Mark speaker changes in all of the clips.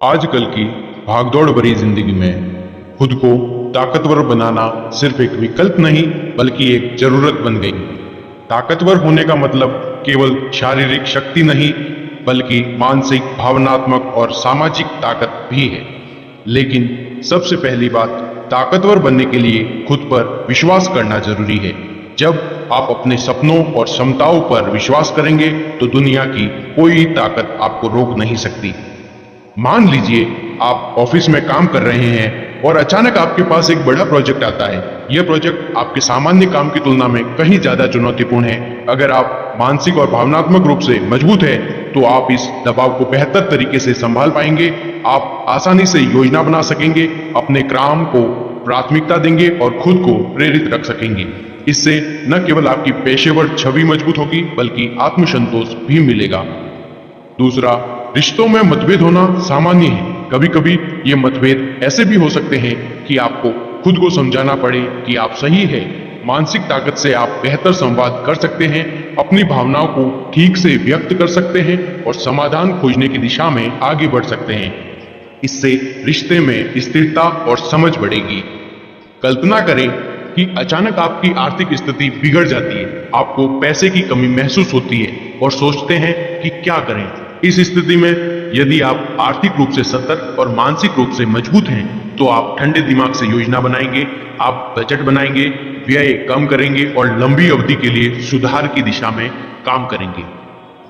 Speaker 1: आजकल की भागदौड़ भरी जिंदगी में खुद को ताकतवर बनाना सिर्फ एक विकल्प नहीं बल्कि एक जरूरत बन गई। ताकतवर होने का मतलब केवल शारीरिक शक्ति नहीं बल्कि मानसिक, भावनात्मक और सामाजिक ताकत भी है। लेकिन सबसे पहली बात, ताकतवर बनने के लिए खुद पर विश्वास करना जरूरी है। जब आप अपने सपनों और क्षमताओं पर विश्वास करेंगे तो दुनिया की कोई ताकत आपको रोक नहीं सकती। मान लीजिए आप ऑफिस में काम कर रहे हैं और अचानक आपके पास एक बड़ा प्रोजेक्ट आता है। यह प्रोजेक्ट आपके सामान्य काम की तुलना में कहीं ज्यादा चुनौतीपूर्ण है। अगर आप मानसिक और भावनात्मक रूप से मजबूत हैं, तो आप इस दबाव को बेहतर तरीके से संभाल पाएंगे। आप आसानी से योजना बना सकेंगे, अपने काम को प्राथमिकता देंगे और खुद को प्रेरित रख सकेंगे। इससे न केवल आपकी पेशेवर छवि मजबूत होगी बल्कि आत्मसंतोष भी मिलेगा। दूसरा, रिश्तों में मतभेद होना सामान्य है। कभी कभी ये मतभेद ऐसे भी हो सकते हैं कि आपको खुद को समझाना पड़े कि आप सही है। मानसिक ताकत से आप बेहतर संवाद कर सकते हैं, अपनी भावनाओं को ठीक से व्यक्त कर सकते हैं और समाधान खोजने की दिशा में आगे बढ़ सकते हैं। इससे रिश्ते में स्थिरता और समझ बढ़ेगी। कल्पना करें कि अचानक आपकी आर्थिक स्थिति बिगड़ जाती है, आपको पैसे की कमी महसूस होती है और सोचते हैं कि क्या करें। इस स्थिति में यदि आप आर्थिक रूप से सतर्क और मानसिक रूप से मजबूत हैं, तो आप ठंडे दिमाग से योजना बनाएंगे, आप बजट बनाएंगे, व्यय कम करेंगे और लंबी अवधि के लिए सुधार की दिशा में काम करेंगे।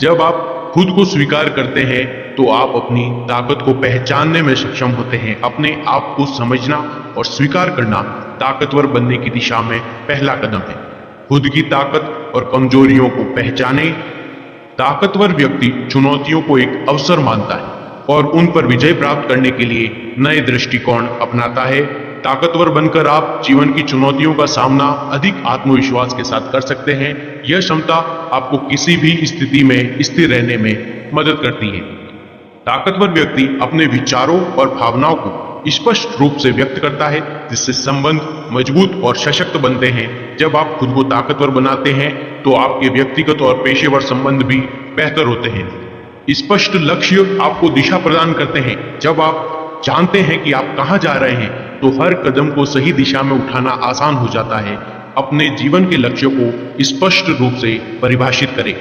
Speaker 1: जब आप खुद को स्वीकार करते हैं तो आप अपनी ताकत को पहचानने में सक्षम होते हैं। अपने आप को समझना और स्वीकार करना ताकतवर बनने की दिशा में पहला कदम है। खुद की ताकत और कमजोरियों को पहचाने। ताकतवर व्यक्ति चुनौतियों को एक अवसर मानता है और उन पर विजय प्राप्त करने के लिए नए दृष्टिकोण अपनाता है। ताकतवर बनकर आप जीवन की चुनौतियों का सामना अधिक आत्मविश्वास के साथ कर सकते हैं। यह क्षमता आपको किसी भी स्थिति में स्थिर रहने में मदद करती है। ताकतवर व्यक्ति अपने विचारों और भावनाओं को स्पष्ट रूप से व्यक्त करता है, जिससे संबंध मजबूत और सशक्त बनते हैं। जब आप खुद को ताकतवर बनाते हैं तो आपके व्यक्तिगत और पेशेवर संबंध भी बेहतर होते हैं। स्पष्ट लक्ष्य आपको दिशा प्रदान करते हैं। जब आप जानते हैं कि आप कहां जा रहे हैं तो हर कदम को सही दिशा में उठाना आसान हो जाता है। अपने जीवन के लक्ष्यों को स्पष्ट रूप से परिभाषित करें।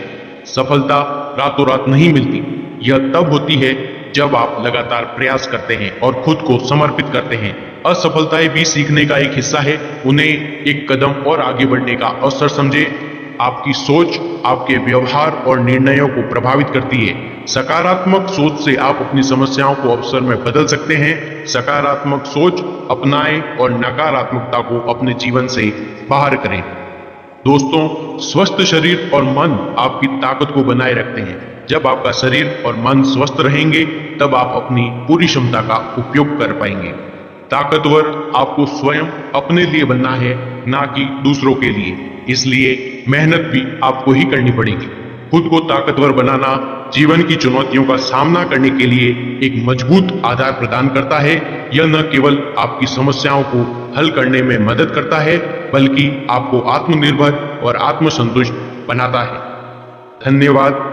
Speaker 1: सफलता रातों रात नहीं मिलती, यह तब होती है जब आप लगातार प्रयास करते हैं और खुद को समर्पित करते हैं। असफलताएं भी सीखने का एक हिस्सा है, उन्हें एक कदम और आगे बढ़ने का अवसर समझें। आपकी सोच आपके व्यवहार और निर्णयों को प्रभावित करती है। सकारात्मक सोच से आप अपनी समस्याओं को अवसर में बदल सकते हैं। सकारात्मक सोच अपनाएं और नकारात्मकता को अपने जीवन से बाहर करें। दोस्तों, स्वस्थ शरीर और मन आपकी ताकत को बनाए रखते हैं। जब आपका शरीर और मन स्वस्थ रहेंगे तब आप अपनी पूरी क्षमता का उपयोग कर पाएंगे। ताकतवर आपको स्वयं अपने लिए बनना है, ना कि दूसरों के लिए। इसलिए मेहनत भी आपको ही करनी पड़ेगी। खुद को ताकतवर बनाना जीवन की चुनौतियों का सामना करने के लिए एक मजबूत आधार प्रदान करता है। यह न केवल आपकी समस्याओं को हल करने में मदद करता है बल्कि आपको आत्मनिर्भर और आत्मसंतुष्ट बनाता है। धन्यवाद।